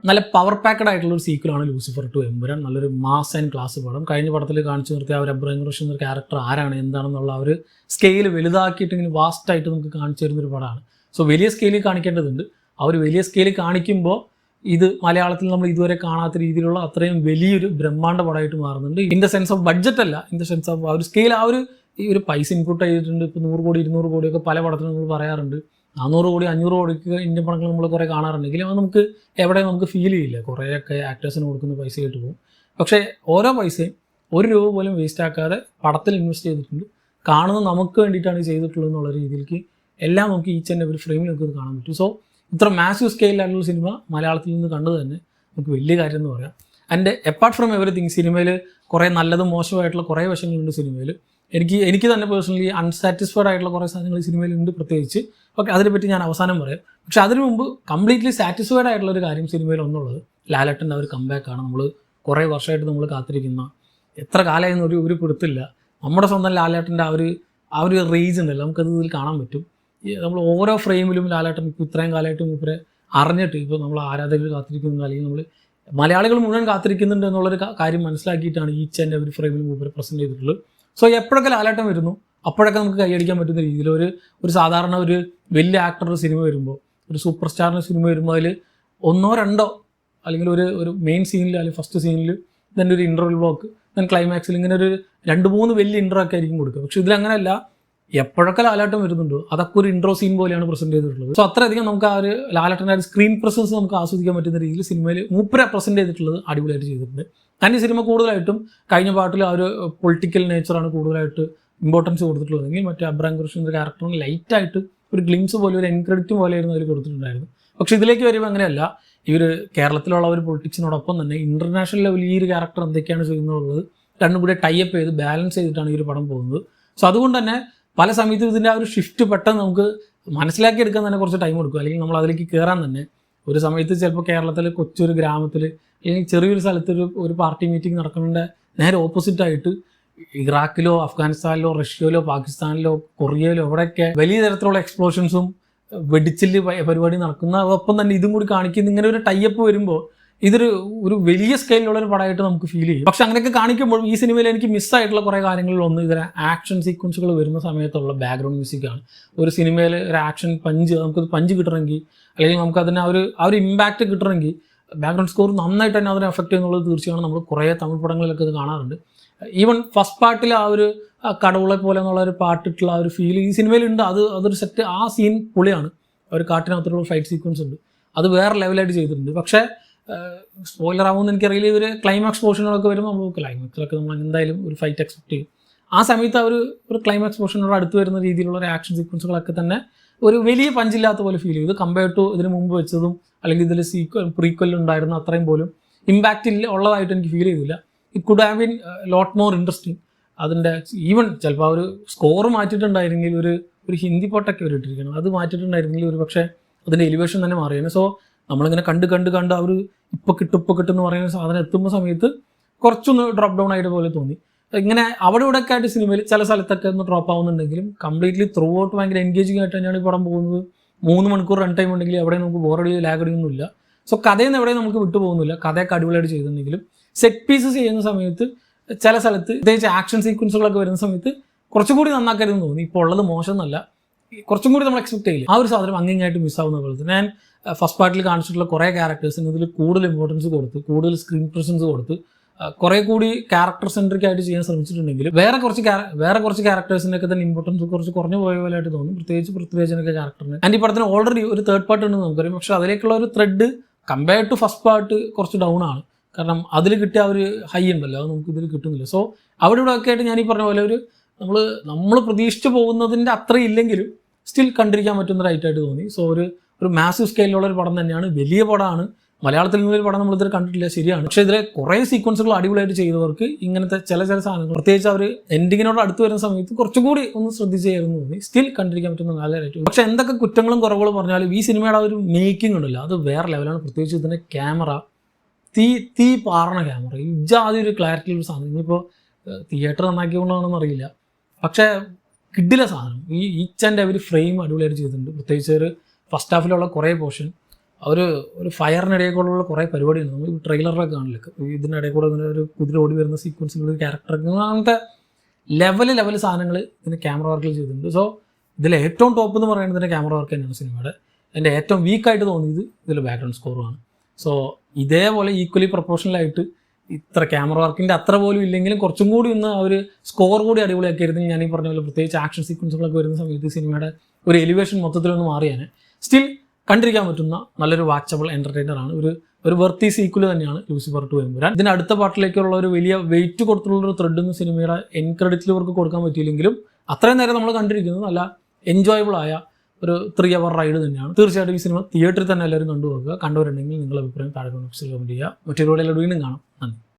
നല്ല power packed ആയിട്ടുള്ള ഒരു സീക്വലാണ് ലൂസിഫർ ടു എമ്പുരാൻ. നല്ലൊരു മാസ് ആൻഡ് ക്ലാസ് പടം. കഴിഞ്ഞ പടത്തിൽ കാണിച്ചു നിർത്തിയ ആ ഒരു എബ്രഹാം ഖുറേഷി എന്നൊരു ക്യാരക്ടർ ആരാണ് എന്താണെന്നുള്ള ആ ഒരു സ്കെയിൽ വലുതാക്കിയിട്ട് ഇങ്ങനെ വാസ്റ്റായിട്ട് നമുക്ക് കാണിച്ചു തരുന്നൊരു പടമാണ്. സോ വലിയ സ്കെയിലിൽ കാണിക്കേണ്ടതുണ്ട്. ആ ഒരു വലിയ സ്കെയിലിൽ കാണിക്കുമ്പോൾ ഇത് മലയാളത്തിൽ നമ്മൾ ഇതുവരെ കാണാത്ത രീതിയിലുള്ള അത്രയും വലിയൊരു ബ്രഹ്മാണ്ഡ പടമായിട്ട് മാറുന്നുണ്ട്. In the sense of budget അല്ല, ഇൻ ദ സെൻസ് ഓഫ് ആ ഒരു സ്കെയിൽ, ആ ഒരു പൈസ ഇൻപുട്ട് ചെയ്തിട്ടുണ്ട്. ഇപ്പോൾ 100 കോടി 200 കോടിയൊക്കെ പല പടത്തിലും നമ്മൾ പറയാറുണ്ട്. 400 കോടി 500 കോടിക്ക് ഇന്ത്യൻ പടങ്ങൾ നമ്മൾ കുറേ കാണാറുണ്ടെങ്കിലും അത് നമുക്ക് എവിടെ നമുക്ക് ഫീൽ ചെയ്യില്ല. കുറേയൊക്കെ ആക്ടേഴ്സിന് കൊടുക്കുന്ന പൈസ ആയിട്ട് പോകും. പക്ഷേ ഓരോ പൈസയും ₹1 പോലും വേസ്റ്റ് ആക്കാതെ പടത്തിൽ ഇൻവെസ്റ്റ് ചെയ്തിട്ടുണ്ട്. കാണുന്നത് നമുക്ക് വേണ്ടിയിട്ടാണ് ചെയ്തിട്ടുള്ളത് എന്നുള്ള രീതിയിലേക്ക് എല്ലാം നമുക്ക് ഈച്ച് ആൻഡ് എവറി ഫ്രെയിമിൽ നമുക്ക് കാണാൻ പറ്റും. സോ ഇത്ര മാസീവ് സ്കെയിലായിട്ടുള്ള സിനിമ മലയാളത്തിൽ നിന്ന് കണ്ടു തന്നെ നമുക്ക് വലിയ കാര്യം എന്ന് പറയാം. ആൻഡ് അപ്പാർട്ട് ഫ്രം എവറിത്തിങ് സിനിമയിൽ കുറേ നല്ലതും മോശമായിട്ടുള്ള കുറേ വശങ്ങളുണ്ട് സിനിമയിൽ. എനിക്ക് തന്നെ പേഴ്സണലി അൺസാറ്റിസ്ഫൈഡ് ആയിട്ടുള്ള കുറേ സാധനങ്ങൾ സിനിമയിലുണ്ട് പ്രത്യേകിച്ച്. ഓക്കെ, അതിനെപ്പറ്റി ഞാൻ അവസാനം പറയാം. പക്ഷെ അതിനു മുമ്പ് കംപ്ലീറ്റ്ലി സാറ്റിസ്ഫൈഡ് ആയിട്ടുള്ള ഒരു കാര്യം സിനിമയിൽ ഒന്നുള്ളത് ലാലേട്ടൻ്റെ ആ ഒരു കംബാക്കാണ്. നമ്മൾ കുറേ വർഷമായിട്ട് നമ്മൾ കാത്തിരിക്കുന്ന, എത്ര കാലമായെന്ന് ഒരു പിടുത്തില്ല, നമ്മുടെ സ്വന്തം ലാലേട്ടൻ്റെ ആ ഒരു റേഞ്ച് ഉണ്ടല്ലോ, നമുക്കത് ഇതിൽ കാണാൻ പറ്റും. നമ്മൾ ഓരോ ഫ്രെയിമിലും ലാലേട്ടൻ ഇപ്പോൾ ഇത്രയും കാലമായിട്ട് മൂപ്പരെ അറിഞ്ഞിട്ട് ഇപ്പോൾ നമ്മൾ ആരാധകർ കാത്തിരിക്കുന്നുണ്ട്, അല്ലെങ്കിൽ നമ്മൾ മലയാളികൾ മുഴുവൻ കാത്തിരിക്കുന്നുണ്ട് എന്നുള്ളൊരു കാര്യം മനസ്സിലാക്കിയിട്ടാണ് ഈച്ച് ആൻഡ് എവറി ഫ്രെയിമിൽ മൂപ്പരെ പ്രസൻറ്റ് ചെയ്തിട്ടുള്ളത്. സോ എപ്പോഴൊക്കെ ലാലേട്ടൻ വരുന്നു അപ്പോഴൊക്കെ നമുക്ക് കൈയടിക്കാൻ പറ്റുന്ന രീതിയിൽ ഒരു സാധാരണ ഒരു വലിയ ആക്ടറുടെ സിനിമ വരുമ്പോൾ, ഒരു സൂപ്പർ സ്റ്റാറിൻ്റെ സിനിമ വരുമ്പോൾ അതിൽ 1 or 2 അല്ലെങ്കിൽ ഒരു മെയിൻ സീനിൽ അല്ലെങ്കിൽ ഫസ്റ്റ് സീനിൽ തന്നെ ഒരു ഇൻ്റർവൽ ബ്ലോക്ക്, ദെൻ ക്ലൈമാക്സിൽ ഇങ്ങനെ ഒരു 2-3 വലിയ ഇൻട്രോ ഒക്കെ ആയിരിക്കും കൊടുക്കുക. പക്ഷേ ഇതിലങ്ങനെയല്ല, എപ്പോഴൊക്കെ ലാലേട്ടൻ വരുന്നുണ്ടോ അതൊക്കെ ഒരു ഇൻട്രോ സീൻ പോലെയാണ് പ്രസൻറ്റ് ചെയ്തിട്ടുള്ളത്. സോ അത്രയധികം നമുക്ക് ആ ഒരു ലാലേട്ടൻ്റെ ഒരു സ്ക്രീൻ പ്രസൻസ് നമുക്ക് ആസ്വദിക്കാൻ പറ്റുന്ന രീതിയിൽ സിനിമയിൽ മൂപ്പരെ പ്രസൻറ്റ് ചെയ്തിട്ടുള്ളത് അടിപൊളിയായിട്ട് ചെയ്തിട്ടുണ്ട്. ഞാൻ ഈ സിനിമ കൂടുതലായിട്ടും കഴിഞ്ഞ പാട്ടിൽ ആ ഒരു പൊളിറ്റിക്കൽ നേച്ചറാണ് കൂടുതലായിട്ട് ഇമ്പോർട്ടൻസ് കൊടുത്തിട്ടുള്ളതെങ്കിൽ മറ്റേ അബ്രഹാം ഖുറേഷി എന്ന ക്യാരക്ടറിന് ലൈറ്റായിട്ട് ഒരു ഗ്ലിംസ് പോലെ ഒരു എൻക്രെഡിറ്റ് പോലെയായിരുന്നു അതിൽ കൊടുത്തിട്ടുണ്ടായിരുന്നു. പക്ഷേ ഇതിലേക്ക് വരുമ്പോൾ അങ്ങനെയല്ല. കേരളത്തിലുള്ള ഒരു പൊളിറ്റിക്സിനോടൊപ്പം തന്നെ ഇൻ്റർനാഷണൽ ലെവലിൽ ഈ ഒരു ക്യാരക്ടർ എന്തൊക്കെയാണ് ചെയ്യുന്നത് രണ്ടും കൂടെ ടൈപ്പ് ചെയ്ത് ബാലൻസ് ചെയ്തിട്ടാണ് ഈ ഒരു പടം പോകുന്നത്. സോ അതുകൊണ്ട് തന്നെ പല സമയത്തും ഇതിൻ്റെ ആ ഒരു ഷിഫ്റ്റ് പെട്ടെന്ന് നമുക്ക് മനസ്സിലാക്കിയെടുക്കാൻ തന്നെ കുറച്ച് ടൈം കൊടുക്കും. അല്ലെങ്കിൽ നമ്മൾ അതിലേക്ക് കയറാൻ തന്നെ ഒരു സമയത്ത് ചിലപ്പോൾ കേരളത്തിൽ കൊച്ചൊരു ഗ്രാമത്തിൽ അല്ലെങ്കിൽ ചെറിയൊരു സ്ഥലത്ത് ഒരു പാർട്ടി മീറ്റിംഗ് നടക്കുന്നതിൻ്റെ നേരെ ഓപ്പോസിറ്റായിട്ട് ഇറാഖിലോ അഫ്ഗാനിസ്ഥാനിലോ റഷ്യയിലോ പാകിസ്ഥാനിലോ കൊറിയയിലോ എവിടെയൊക്കെ വലിയ തരത്തിലുള്ള എക്സ്പ്ലോഷൻസും വെടിച്ചില് പരിപാടി നടക്കുന്ന, ഒപ്പം തന്നെ ഇതും കൂടി കാണിക്കുന്ന ഇങ്ങനെ ഒരു ടൈപ്പ് വരുമ്പോൾ ഒരു വലിയ സ്കെയിലുള്ള ഒരു പടമായിട്ട് നമുക്ക് ഫീൽ ചെയ്യും. പക്ഷെ അങ്ങനെയൊക്കെ കാണിക്കുമ്പോൾ ഈ സിനിമയിൽ എനിക്ക് മിസ്സായിട്ടുള്ള കുറേ കാര്യങ്ങളിലൊന്ന് ഇതിന് ആക്ഷൻ സീക്വൻസുകൾ വരുന്ന സമയത്തുള്ള ബാക്ക്ഗ്രൗണ്ട് മ്യൂസിക്കാണ്. ഒരു സിനിമയിൽ ഒരു ആക്ഷൻ നമുക്കത് പഞ്ച് കിട്ടണമെങ്കിൽ, അല്ലെങ്കിൽ നമുക്ക് അതിന് ആ ഒരു ഇമ്പാക്റ്റ് കിട്ടണമെങ്കിൽ ബാക്ക്ഗ്രൗണ്ട് സ്കോർ നന്നായിട്ട് തന്നെ അതിനെ എഫക്റ്റ് ചെയ്യുന്നുള്ളത് തീർച്ചയാണ്. നമ്മൾ കുറേ തമിഴ് പടങ്ങളിലൊക്കെ ഇത് കാണാറുണ്ട്. ഈവൻ ഫസ്റ്റ് പാർട്ടിൽ ആ ഒരു കടവുളെ പോലെ എന്നുള്ള ഒരു പാട്ടിട്ടുള്ള ആ ഒരു ഫീൽ ഈ സിനിമയിലുണ്ട്. അതൊരു സെറ്റ്, ആ സീൻ പൊളിയാണ്. ഒരു കാട്ടിനകത്തുള്ള ഫൈറ്റ് സീക്വൻസ് ഉണ്ട്, അത് വേറെ ലെവലായിട്ട് ചെയ്തിട്ടുണ്ട്. പക്ഷേ സ്പോയിലർ ആവുമെന്ന് എനിക്കറിയില്ല. ഒരു ക്ലൈമാക്സ് പോർഷനുകളൊക്കെ വരുമ്പോൾ നമ്മൾ ക്ലൈമാക്സിലൊക്കെ നമ്മൾ എന്തായാലും ഒരു ഫൈറ്റ് എക്സ്പെക്ട് ചെയ്യും. ആ സമയത്ത് ഒരു ക്ലൈമാക്സ് പോർഷനോട് അടുത്ത് വരുന്ന രീതിയിലുള്ള ഒരു ആക്ഷൻ സീക്വൻസുകളൊക്കെ തന്നെ ഒരു വലിയ പഞ്ചില്ലാത്ത പോലെ ഫീൽ ചെയ്തു. കമ്പയർ ടു ഇതിന് മുമ്പ് വെച്ചതും അല്ലെങ്കിൽ ഇതിൽ പ്രീക്വലുണ്ടായിരുന്ന അത്രയും പോലും ഇമ്പാക്റ്റ് ഉള്ളതായിട്ട് എനിക്ക് ഫീൽ ചെയ്തില്ല. It could have been lot more interesting. അതിൻ്റെ ഈവൻ ചിലപ്പോൾ ആ ഒരു സ്കോർ മാറ്റിയിട്ടുണ്ടായിരുന്നെങ്കിൽ ഒരു ഹിന്ദി പാട്ടൊക്കെ ഇട്ടിരിക്കണം, അത് മാറ്റിയിട്ടുണ്ടായിരുന്നെങ്കിൽ ഒരു പക്ഷേ അതിൻ്റെ എലിവേഷൻ തന്നെ മാറിയാണ്. സോ നമ്മളിങ്ങനെ കണ്ട് അവർ ഇപ്പോൾ കിട്ടുമെന്ന് പറയുന്ന സാധനം എത്തുമ്പോൾ സമയത്ത് കുറച്ചൊന്ന് ഡ്രോപ്പ് ഡൗൺ ആയിട്ട് പോലെ തോന്നി. ഇങ്ങനെ അവിടെ ഇവിടെയൊക്കെ ആയിട്ട് സിനിമയിൽ ചില സ്ഥലത്തൊക്കെ ഒന്ന് ഡ്രോപ്പ് ആവുന്നുണ്ടെങ്കിലും കംപ്ലീറ്റ്ലി ത്രൂ ഔട്ട് ഭയങ്കര എൻഗേജിങ് ആയിട്ട് തന്നെയാണ് ഈ പടം പോകുന്നത്. 3 മണിക്കൂർ റൺ ടൈം ഉണ്ടെങ്കിൽ എവിടെ നമുക്ക് ബോറടിയോ ലാഗടിയൊന്നുമില്ല. സോ കഥയിൽ നിന്ന് എവിടെയും നമുക്ക് വിട്ടു പോകുന്നില്ല. കഥയൊക്കെ അടിപൊളിയായിട്ട് ചെയ്തിട്ടുണ്ടെങ്കിലും സെറ്റ് പീസസ് ചെയ്യുന്ന സമയത്ത് ചില സ്ഥലത്ത് പ്രത്യേകിച്ച് ആക്ഷൻ സീക്വൻസുകളൊക്കെ വരുന്ന സമയത്ത് കുറച്ചുകൂടി നന്നാക്കരുതെന്ന് തോന്നി. ഇപ്പോൾ ഉള്ളത് മോശം എന്നല്ല, കുറച്ചും കൂടി നമ്മൾ എക്സ്പെക്ട് ചെയ്യില്ല. ആ ഒരു സാധനം അങ്ങിങ്ങായിട്ട് മിസ്സാവുന്ന പോലെ തന്നെ ഞാൻ ഫസ്റ്റ് പാർട്ടിൽ കാണിച്ചിട്ടുള്ള കുറേ ക്യാരക്ടേഴ്സിന് ഇതിൽ കൂടുതൽ ഇമ്പോർട്ടൻസ് കൊടുത്ത്, കൂടുതൽ സ്ക്രീൻ പ്രസൻസ് കൊടുത്ത്, കുറേ കൂടി ക്യാരക്ടർ സെൻട്രിക് ആയിട്ട് ചെയ്യാൻ ശ്രമിച്ചിട്ടുണ്ടെങ്കിൽ വേറെ കുറച്ച് ക്യാരക്ടേഴ്സിനൊക്കെ തന്നെ ഇമ്പോർട്ടൻസ് കുറച്ച് കുറഞ്ഞു പോയ പോലെയായിട്ട് തോന്നും. പ്രത്യേകിച്ച് പൃഥ്വിരാജിനൊക്കെ ക്യാരക്ടറിന്. ആൻഡ് ഈ പടത്തിന് ഓൾറെഡി ഒരു തേർഡ് പാർട്ട് ഉണ്ടെന്ന് നമുക്കറിയാം. പക്ഷേ അതിലേക്കുള്ള ഒരു thread compare to first part കുറച്ച് ഡൗൺ ആണ്. കാരണം അതിൽ കിട്ടിയ ഒരു ഹൈ ഉണ്ടല്ലോ, അത് നമുക്ക് ഇതിൽ കിട്ടുന്നില്ല. സോ അവിടെ ഇവിടെ ഒക്കെ ആയിട്ട് ഞാൻ ഈ പറഞ്ഞ പോലെ നമ്മൾ പ്രതീക്ഷിച്ച് പോകുന്നതിൻ്റെ അത്രയും ഇല്ലെങ്കിലും സ്റ്റിൽ കണ്ടിരിക്കാൻ പറ്റുന്ന റൈറ്റായിട്ട് തോന്നി. സോ ഒരു മാസീവ് സ്കെയിലുള്ള ഒരു പടം തന്നെയാണ്, വലിയ പടമാണ്. മലയാളത്തിൽ നിന്നൊരു പടം നമ്മളിതുവരെ കണ്ടിട്ടില്ല, ശരിയാണ്. പക്ഷേ ഇതിലെ കുറേ സീക്വൻസുകൾ അടിപൊളിയായിട്ട് ചെയ്തവർക്ക് ഇങ്ങനത്തെ ചില സാധനങ്ങൾ പ്രത്യേകിച്ച് അവർ എൻഡിങ്ങിനോട് അടുത്ത് വരുന്ന സമയത്ത് കുറച്ചും കൂടി ഒന്ന് ശ്രദ്ധിച്ചായിരുന്നു തോന്നി. സ്റ്റിൽ കണ്ടിരിക്കാൻ പറ്റുന്ന നല്ല റൈറ്റ്. പക്ഷേ എന്തൊക്കെ കുറ്റങ്ങളും കുറവുകളും പറഞ്ഞാലും ഈ സിനിമയുടെ ഒരു മേക്കിംഗ് ഉണ്ടല്ലോ, അത് വേറെ ലെവലാണ്. പ്രത്യേകിച്ച് ഇതിൻ്റെ ക്യാമറ, തീ പാറണ ക്യാമറ, ആദ്യം ഒരു ക്ലാരിറ്റി ഒരു സാധനം. ഇനിയിപ്പോൾ തിയേറ്റർ നന്നാക്കിക്കൊണ്ടാണെന്ന് അറിയില്ല, പക്ഷേ കിഡിലെ സാധനം. ഈച്ച് ആൻഡ് എവരി ഫ്രെയിം അടിപൊളിയായിട്ട് ചെയ്തിട്ടുണ്ട്. പ്രത്യേകിച്ച് ഒരു ഫസ്റ്റ് ഹാഫിലുള്ള കുറേ പോർഷൻ ഒരു ഫയറിനിടയിൽ കൂടെയുള്ള കുറേ പരിപാടിയുണ്ട്. നമ്മൾ ട്രെയിലറിലൊക്കെ കാണില്ല, ഇതിനിടയിൽ കൂടെ ഇങ്ങനെ ഒരു കുതിര ഓടി വരുന്ന സീക്വൻസുകൾ, ക്യാരക്ടർ, അങ്ങനത്തെ ലെവൽ സാധനങ്ങൾ ഇതിന് ക്യാമറ വർക്കിൽ ചെയ്തിട്ടുണ്ട്. സോ ഇതിൽ ഏറ്റവും ടോപ്പ് എന്ന് പറയുന്നത് ഇതിൻ്റെ ക്യാമറ വർക്ക് തന്നെയാണ് സിനിമയുടെ. എൻ്റെ ഏറ്റവും വീക്കായിട്ട് തോന്നിയത് ഇതിൽ ബാക്ക്ഗ്രൗണ്ട് സ്കോറുമാണ്. സോ ഇതേപോലെ ഈക്വലി പ്രൊപ്പോർഷണലായിട്ട് ഇത്ര ക്യാമറ വർക്കിൻ്റെ അത്ര പോലും ഇല്ലെങ്കിലും കുറച്ചും കൂടി ഒന്ന് ആ ഒരു സ്കോർ കൂടി അടിപൊളിയാക്കിയിരുന്നെങ്കിൽ ഞാൻ ഈ പറഞ്ഞ പോലെ പ്രത്യേകിച്ച് ആക്ഷൻ സീക്വൻസുകളൊക്കെ വരുന്ന സമയത്ത് സിനിമയുടെ ഒരു എലിവേഷൻ മൊത്തത്തിലൊന്ന് മാറിയാണ്. സ്റ്റിൽ കണ്ടിരിക്കാൻ പറ്റുന്ന നല്ലൊരു വാച്ചബിൾ എൻ്റർടൈനറാണ്. ഒരു വെർത്തി സീക്വൽ തന്നെയാണ് ലൂസിഫർ 2 എമ്പുരാൻ. ഇതിന് അടുത്ത പാർട്ടിലേക്കുള്ള ഒരു വലിയ വെയിറ്റ് കൊടുത്തുള്ളൊരു ത്രെഡൊന്നും സിനിമയുടെ എൻ ക്രെഡിറ്റിൽ ഇവർക്ക് കൊടുക്കാൻ പറ്റിയില്ലെങ്കിലും അത്രയും നേരം നമ്മൾ കണ്ടിരിക്കുന്നത് നല്ല എൻജോയബിൾ ആയ ഒരു 3 hour റൈഡ് തന്നെയാണ്. തീർച്ചയായിട്ടും ഈ സിനിമ തിയേറ്ററിൽ തന്നെ എല്ലാവരും കണ്ടുപോകുക. കണ്ടുവരുണ്ടെങ്കിൽ നിങ്ങളുടെ അഭിപ്രായം താഴെ കമൻറ്റ് ചെയ്യുക. മറ്റൊരു വീഡിയോയിൽ വീണ്ടും കാണാം. നന്ദി.